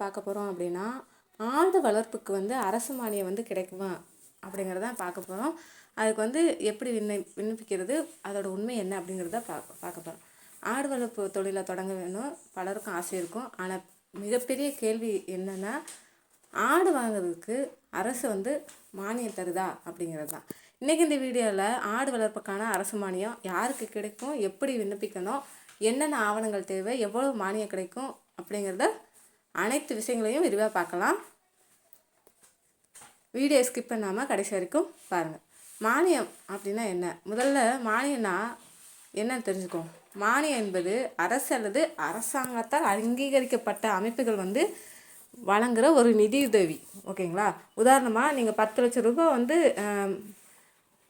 பார்க்க போகிறோம் அப்படின்னா, ஆடு வளர்ப்புக்கு வந்து அரசு மானியம் வந்து கிடைக்குமா அப்படிங்கிறத பார்க்க போகிறோம். அதுக்கு வந்து எப்படி விண்ணப்பிக்கிறது, அதோட உண்மை என்ன அப்படிங்கிறத பார்க்க போகிறோம். ஆடு வளர்ப்பு தொழிலை தொடங்க வேணும், பலருக்கும் ஆசை இருக்கும். ஆனால் மிகப்பெரிய கேள்வி என்னென்னா, ஆடு வாங்குறதுக்கு அரசு வந்து மானியம் தருதா அப்படிங்கிறது தான். இன்றைக்கி இந்த வீடியோவில் ஆடு வளர்ப்புக்கான அரசு மானியம் யாருக்கு கிடைக்கும், எப்படி விண்ணப்பிக்கணும், என்னென்ன ஆவணங்கள் தேவை, எவ்வளோ மானியம் கிடைக்கும் அப்படிங்கிறத அனைத்து விஷயங்களையும் விரிவாக பார்க்கலாம். வீடியோ ஸ்கிப் பண்ணாமல் கடைசி வரைக்கும் பாருங்கள். மானியம் அப்படின்னா என்ன? முதல்ல மானியம்னா என்னன்னு தெரிஞ்சுக்கோம். மானியம் என்பது அரசு அல்லது அரசாங்கத்தால் அங்கீகரிக்கப்பட்ட அமைப்புகள் வந்து வழங்குகிற ஒரு நிதியுதவி. ஓகேங்களா? உதாரணமாக நீங்கள் 10 லட்சம் ரூபாய் வந்து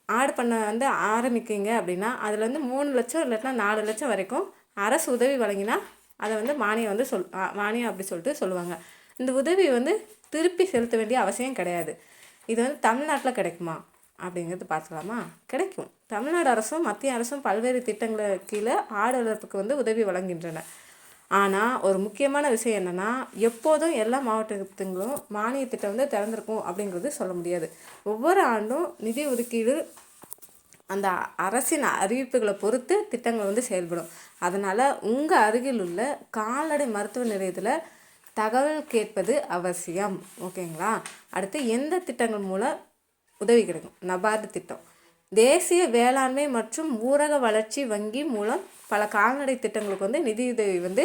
ஆடு பண்ண வந்து ஆரம்பிக்கிங்க அப்படின்னா, அதில் வந்து 3 லட்சம் இல்லாட்டினா 4 லட்சம் வரைக்கும் அரசு உதவி வழங்கினா அதை வந்து மானியம் வந்து மானியம் அப்படி சொல்லிட்டு சொல்லுவாங்க. இந்த உதவி வந்து திருப்பி செலுத்த வேண்டிய அவசியம் கிடையாது. இது வந்து தமிழ்நாட்டில் கிடைக்குமா அப்படிங்கிறது பார்த்துக்கலாமா? கிடைக்கும். தமிழ்நாடு அரசும் மத்திய அரசும் பல்வேறு திட்டங்கள் கீழே ஆடு வளர்ப்புக்கு வந்து உதவி வழங்குகின்றன. ஆனால் ஒரு முக்கியமான விஷயம் என்னென்னா, எப்போதும் எல்லா மாவட்டங்களும் மானிய திட்டம் வந்து திறந்திருக்கும் அப்படிங்கிறது சொல்ல முடியாது. ஒவ்வொரு ஆண்டும் நிதி ஒதுக்கீடு அந்த அரசின் அறிவிப்புகளை பொறுத்து திட்டங்கள் வந்து செயல்படும். அதனால் உங்கள் அருகில் உள்ள கால்நடை மருத்துவ நிலையத்தில் தகவல் கேட்பது அவசியம். ஓகேங்களா? அடுத்து எந்த திட்டங்கள் மூலம் உதவி கிடைக்கும்? நபார்டு திட்டம், தேசிய வேளாண்மை மற்றும் ஊரக வளர்ச்சி வங்கி மூலம் பல கால்நடை திட்டங்களுக்கு வந்து நிதியுதவி வந்து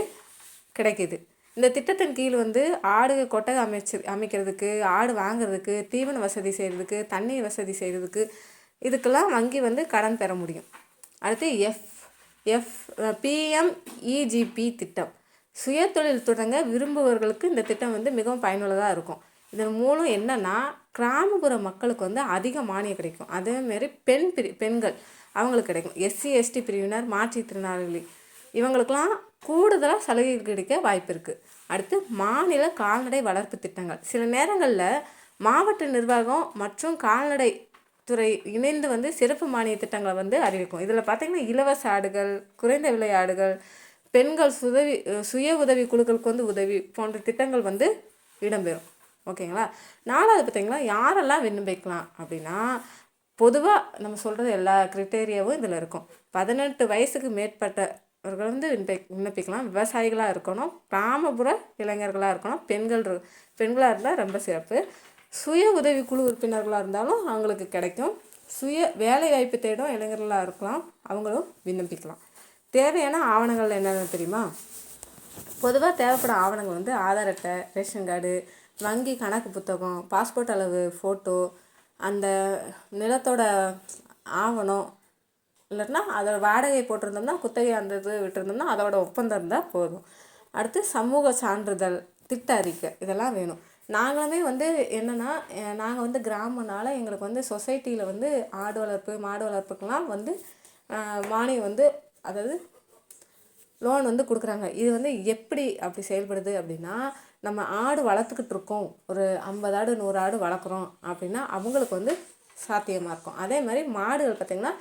கிடைக்கிது. இந்த திட்டத்தின் கீழ் வந்து ஆடு கொட்டகை அமைக்கிறதுக்கு, ஆடு வாங்குறதுக்கு, தீவன வசதி செய்கிறதுக்கு, தண்ணீர் வசதி செய்கிறதுக்கு, இதுக்கெல்லாம் வங்கி வந்து கடன் பெற முடியும். அடுத்து PMEGP திட்டம், சுய தொழில் தொடங்க விரும்புபவர்களுக்கு இந்த திட்டம் வந்து மிகவும் பயனுள்ளதாக இருக்கும். இதன் மூலம் என்னென்னா, கிராமப்புற மக்களுக்கு வந்து அதிக மானியம் கிடைக்கும். அதேமாரி பெண்கள் அவங்களுக்கு கிடைக்கும். SC ST பிரிவினர், மாற்றுத்திறனாளி இவங்களுக்கெல்லாம் கூடுதலாக சலுகை கிடைக்க வாய்ப்பு இருக்குது. அடுத்து மாநில கால்நடை வளர்ப்பு திட்டங்கள், சில நேரங்களில் மாவட்ட நிர்வாகம் மற்றும் கால்நடை துறை இணைந்து வந்து சிறப்பு மானிய திட்டங்களை வந்து அறிவிக்கும். இதில் பார்த்திங்கன்னா இலவச ஆடுகள், குறைந்த விலை ஆடுகள், பெண்கள் சுய உதவி குழுக்களுக்கு வந்து உதவி போன்ற திட்டங்கள் வந்து இடம்பெறும். ஓகேங்களா? 4வது பார்த்திங்கன்னா யாரெல்லாம் விண்ணப்பிக்கலாம் அப்படின்னா, பொதுவாக நம்ம சொல்கிறது எல்லா கிரிட்டேரியாவும் இதில் இருக்கும். 18 வயசுக்கு மேற்பட்டவர்கள் வந்து விண்ணப்பிக்கலாம். விவசாயிகளாக இருக்கணும், கிராமப்புற இளைஞர்களாக இருக்கணும், பெண்களாக இருந்தால் ரொம்ப சிறப்பு. சுய உதவி குழு உறுப்பினர்களாக இருந்தாலும் அவங்களுக்கு கிடைக்கும். வேலை வாய்ப்பு தேடும் இளைஞர்களாக இருக்கலாம், அவங்களும் விண்ணப்பிக்கலாம். தேவையான ஆவணங்கள் என்னென்னு தெரியுமா? பொதுவாக தேவைப்படும் ஆவணங்கள் வந்து ஆதார் அட்டை, ரேஷன் கார்டு, வங்கி கணக்கு புத்தகம், பாஸ்போர்ட் அளவு ஃபோட்டோ, அந்த நிலத்தோட ஆவணம், இல்லைன்னா அதோட வாடகை போட்டிருந்தோம்னா, குத்தகை அந்த இது விட்டுருந்தோம்னா அதோட ஒப்பந்தம் இருந்தால் போதும். அடுத்து சமூக சான்றிதழ், திட்ட அறிக்கை, இதெல்லாம் வேணும். நாங்களுமே வந்து என்னென்னா, நாங்கள் வந்து கிராமனால எங்களுக்கு வந்து சொசைட்டியில் வந்து ஆடு வளர்ப்பு மாடு வளர்ப்புக்கெலாம் வந்து மானியம் வந்து, அதாவது லோன் வந்து கொடுக்குறாங்க. இது வந்து எப்படி அப்படி செயல்படுது அப்படின்னா, நம்ம ஆடு வளர்த்துக்கிட்டு இருக்கோம், ஒரு 50 ஆடு 100 ஆடு வளர்க்குறோம் அப்படின்னா அவங்களுக்கு வந்து சாத்தியமாக இருக்கும். அதே மாதிரி மாடுகள் பார்த்திங்கன்னா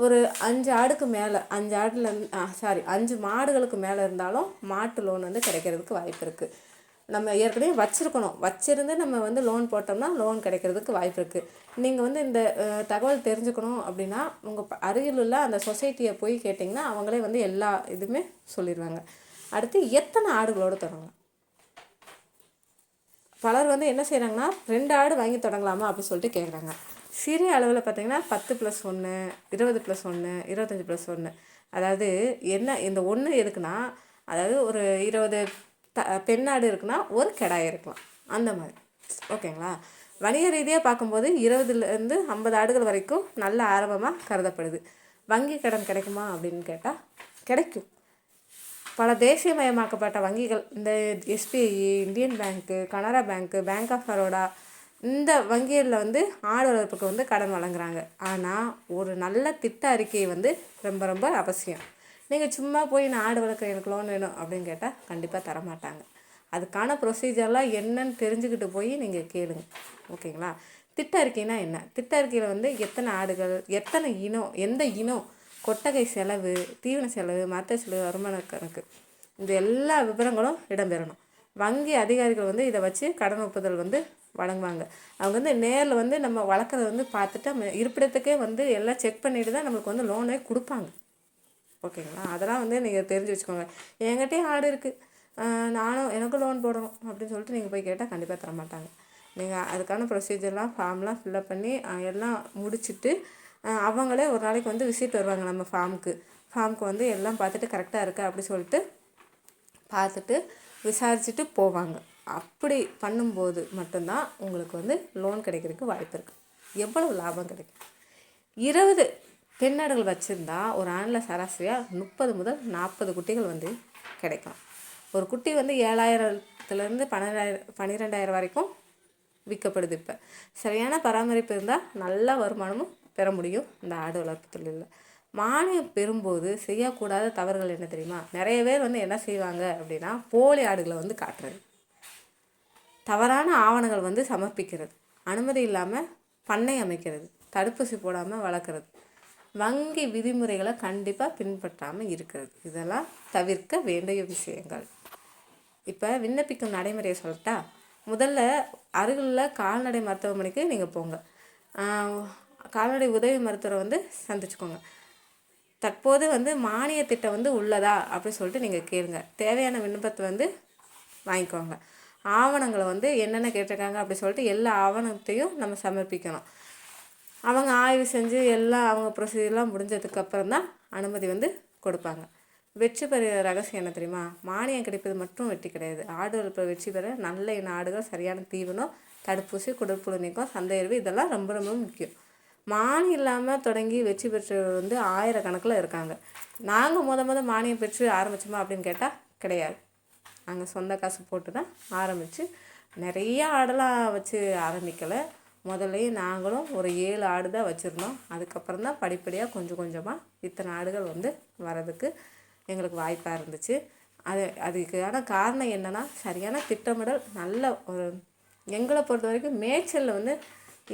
ஒரு 5 ஆடுக்கு மேலே 5 மாடுகளுக்கு மேலே இருந்தாலும் மாட்டு லோன் வந்து கிடைக்கிறதுக்கு வாய்ப்பு இருக்குது. நம்ம ஏற்கனவே வச்சுருந்து நம்ம வந்து லோன் போட்டோம்னா லோன் கிடைக்கிறதுக்கு வாய்ப்பு இருக்குது. நீங்கள் வந்து இந்த தகவல் தெரிஞ்சுக்கணும் அப்படின்னா உங்கள் அருகில் உள்ள அந்த சொசைட்டியை போய் கேட்டிங்கன்னா அவங்களே வந்து எல்லா இதுவுமே சொல்லிடுவாங்க. அடுத்து எத்தனை ஆடுகளோடு தொடங்கலாம்? பலர் வந்து என்ன செய்கிறாங்கன்னா 2 ஆடு வாங்கி தொடங்கலாமா அப்படின்னு சொல்லிட்டு கேட்குறாங்க. சிறிய அளவில் பார்த்திங்கன்னா 10+1, 20+1, 25+1. அதாவது என்ன இந்த 1 எதுக்குன்னா, அதாவது ஒரு 20 பெண்ணாடு இருக்குன்னா ஒரு கிடாய் இருக்கலாம், அந்த மாதிரி. ஓகேங்களா? வணிக ரீதியாக பார்க்கும்போது 20லேருந்து 50 ஆடுகள் வரைக்கும் நல்ல ஆரம்பமாக கருதப்படுது. வங்கி கடன் கிடைக்குமா அப்படின்னு கேட்டால் கிடைக்கும். பல தேசியமயமாக்கப்பட்ட வங்கிகள், இந்த SBI, Indian bank, Canara bank, bank of Baroda, இந்த வங்கிகளில் வந்து ஆடு வளர்ப்புக்கு வந்து கடன் வழங்குறாங்க. ஆனால் ஒரு நல்ல திட்ட அறிக்கையை வந்து ரொம்ப ரொம்ப அவசியம். நீங்கள் சும்மா போய் நான் ஆடு வளர்க்குற எனக்கு லோன் வேணும் அப்படின்னு கேட்டால் கண்டிப்பாக தரமாட்டாங்க. அதுக்கான ப்ரொசீஜர்லாம் என்னன்னு தெரிஞ்சுக்கிட்டு போய் நீங்கள் கேளுங்க. ஓகேங்களா? திட்ட அறிக்கைனா என்ன? திட்ட அறிக்கையில் வந்து எத்தனை ஆடுகள், எத்தனை இனம், எந்த இனம், கொட்டகை செலவு, தீவன செலவு, மற்ற செலவு, வருமான கணக்கு, இந்த எல்லா விவரங்களும் இடம்பெறணும். வங்கி அதிகாரிகள் வந்து இதை வச்சு கடன் ஒப்புதல் வந்து வழங்குவாங்க. அவங்க வந்து நேரில் வந்து நம்ம வளர்க்குறத வந்து பார்த்துட்டு நம்ம இருப்பிடத்துக்கே வந்து எல்லாம் செக் பண்ணிட்டு தான் நம்மளுக்கு வந்து லோனே கொடுப்பாங்க. ஓகேங்களா? அதெல்லாம் வந்து நீங்கள் தெரிஞ்சு வச்சுக்கோங்க. என்கிட்டயும் ஆடு இருக்குது, நானும் எனக்கும் லோன் போடணும் அப்படின்னு சொல்லிட்டு நீங்கள் போய் கேட்டால் கண்டிப்பாக தரமாட்டாங்க. நீங்கள் அதுக்கான ப்ரொசீஜர்லாம் ஃபார்ம்லாம் ஃபில்லப் பண்ணி எல்லாம் முடிச்சுட்டு அவங்களே ஒரு நாளைக்கு வந்து விசிட் வருவாங்க நம்ம ஃபார்முக்கு வந்து எல்லாம் பார்த்துட்டு கரெக்டாக இருக்கா அப்படி சொல்லிட்டு பார்த்துட்டு விசாரிச்சுட்டு போவாங்க. அப்படி பண்ணும்போது மட்டும்தான் உங்களுக்கு வந்து லோன் கிடைக்கிறதுக்கு வாய்ப்பு இருக்குது. எவ்வளவு லாபம் கிடைக்கும்? 20 பெண்ணாடுகள் வச்சுருந்தா ஒரு ஆணில் சராசரியாக 30 முதல் 40 குட்டிகள் வந்து கிடைக்கும். ஒரு குட்டி வந்து 7,000லேருந்து 12,000 வரைக்கும் விற்கப்படுது. இப்போ சரியான பராமரிப்பு இருந்தால் நல்ல வருமானமும் பெற முடியும் இந்த ஆடு வளர்ப்பு தொழிலில். மானியம் பெறும்போது செய்யக்கூடாத தவறுகள் என்ன தெரியுமா? நிறைய பேர் வந்து என்ன செய்வாங்க அப்படின்னா, போலி ஆடுகளை வந்து காட்டுறது, தவறான ஆவணங்கள் வந்து சமர்ப்பிக்கிறது, அனுமதி இல்லாமல் பண்ணை அமைக்கிறது, தடுப்பூசி போடாமல் வளர்க்குறது, வங்கி விதிமுறைகளை கண்டிப்பாக பின்பற்றாமல் இருக்கிறது. இதெல்லாம் தவிர்க்க வேண்டிய விஷயங்கள். இப்போ விண்ணப்பிக்கும் நடைமுறையை சொல்லட்டா? முதல்ல அருகில் கால்நடை மருத்துவமனைக்கு நீங்கள் போங்க. கால்நடை உதவி மருத்துவரை வந்து சந்திச்சுக்கோங்க. தற்போது வந்து மானிய திட்டம் வந்து உள்ளதா அப்படின்னு சொல்லிட்டு நீங்கள் கேளுங்க. தேவையான விண்ணப்பத்தை வந்து வாங்கிக்கோங்க. ஆவணங்களை வந்து என்னென்ன கேட்டிருக்காங்க அப்படி சொல்லிட்டு எல்லா ஆவணத்தையும் நம்ம சமர்ப்பிக்கணும். அவங்க ஆய்வு செஞ்சு எல்லாம் அவங்க ப்ரொசீஜர்லாம் முடிஞ்சதுக்கப்புறம் தான் அனுமதி வந்து கொடுப்பாங்க. வெற்றி பெற ரகசியம் என்ன தெரியுமா? மானியம் கிடைப்பது மட்டும் வெற்றி கிடையாது. ஆடு வளர்ப்பு வெற்றி பெற நல்ல இன ஆடுகள், சரியான தீவனம், தடுப்பூசி, குடற்புழு நீக்கம், சந்தையறிவு இதெல்லாம் ரொம்ப ரொம்ப முக்கியம். மானியம் இல்லாமல் தொடங்கி வெற்றி பெற்றவர் வந்து 1000 கணக்கில் இருக்காங்க. நாங்கள் முதல் மானியம் பெற்று ஆரம்பித்தோமா அப்படின்னு கேட்டால் கிடையாது. நாங்கள் சொந்த காசு போட்டு தான் ஆரம்பித்து நிறைய ஆடெல்லாம் வச்சு ஆரம்பிக்கலை. முதல்லையே நாங்களும் ஒரு 7 ஆடு தான் வச்சுருந்தோம். அதுக்கப்புறம் தான் படிப்படியாக கொஞ்சம் கொஞ்சமாக இத்தனை ஆடுகள் வந்து வரதுக்கு எங்களுக்கு வாய்ப்பாக இருந்துச்சு. அதுக்கான காரணம் என்னென்னா, சரியான திட்டமிடல், நல்ல ஒரு எங்களை பொறுத்த வரைக்கும் மேய்ச்சலில் வந்து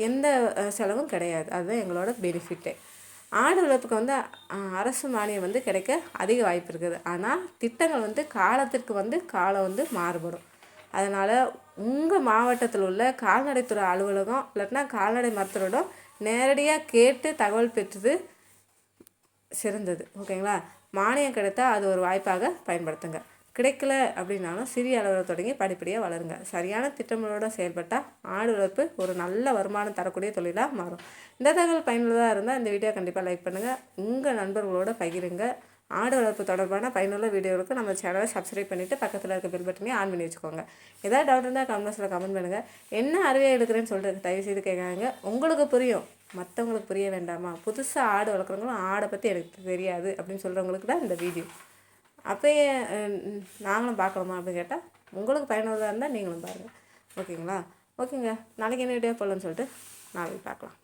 எந்த செலவும் கிடையாது. அதுதான் எங்களோட பெனிஃபிட்டே. ஆடு வளர்ப்புக்கு வந்து அரசு மானியம் வந்து கிடைக்க அதிக வாய்ப்பு இருக்குது. ஆனால் திட்டங்கள் வந்து காலத்திற்கு வந்து காலம் வந்து மாறுபடும். அதனால் உங்கள் மாவட்டத்தில் உள்ள கால்நடைத்துறை அலுவலகம் இல்லாட்டினா கால்நடை மருத்துவரிடம் நேரடியாக கேட்டு தகவல் பெற்றது சிறந்தது. ஓகேங்களா? மானியம் கிடைத்தால் அது ஒரு வாய்ப்பாக பயன்படுத்துங்க. கிடைக்கல அப்படின்னாலும் சிறிய அளவில் தொடங்கி படிப்படியாக வளருங்க. சரியான திட்டங்களோடு செயல்பட்டால் ஆடு வளர்ப்பு ஒரு நல்ல வருமானம் தரக்கூடிய தொழிலாக மாறும். இந்த தகவல் பயனுள்ளதாக இருந்தால் இந்த வீடியோ கண்டிப்பாக லைக் பண்ணுங்கள், உங்கள் நண்பர்களோடு பகிருங்க. ஆடு வளர்ப்பு தொடர்பான பயனுள்ள வீடியோவுக்கு நம்ம சேனலை சப்ஸ்கிரைப் பண்ணிவிட்டு பக்கத்தில் இருக்க பெல் பட்டனையும் ஆன் பண்ணி வச்சுக்கோங்க. ஏதாவது டவுட் இருந்தால் கமெண்ட்ஸில் கமெண்ட் பண்ணுங்கள். என்ன அறிவியல் எடுக்கிறேன்னு சொல்லிட்டு தயவுசெய்து கேட்காங்க. உங்களுக்கு புரியும், மற்றவங்களுக்கு புரிய வேண்டாமா? புதுசாக ஆடு வளர்க்குறவங்களும் ஆடை பற்றி எனக்கு தெரியாது அப்படின்னு சொல்கிறவங்களுக்கு தான் இந்த வீடியோ. அப்போயே நாங்களும் பார்க்கலாமா அப்படின்னு கேட்டால் உங்களுக்கு பயனுள்ளதாக இருந்தால் நீங்களும் பாருங்கள். ஓகேங்களா? ஓகேங்க, நாளைக்கு என்ன வீடியோ போடலான்னு சொல்லிட்டு நாளைக்கு பார்க்கலாம்.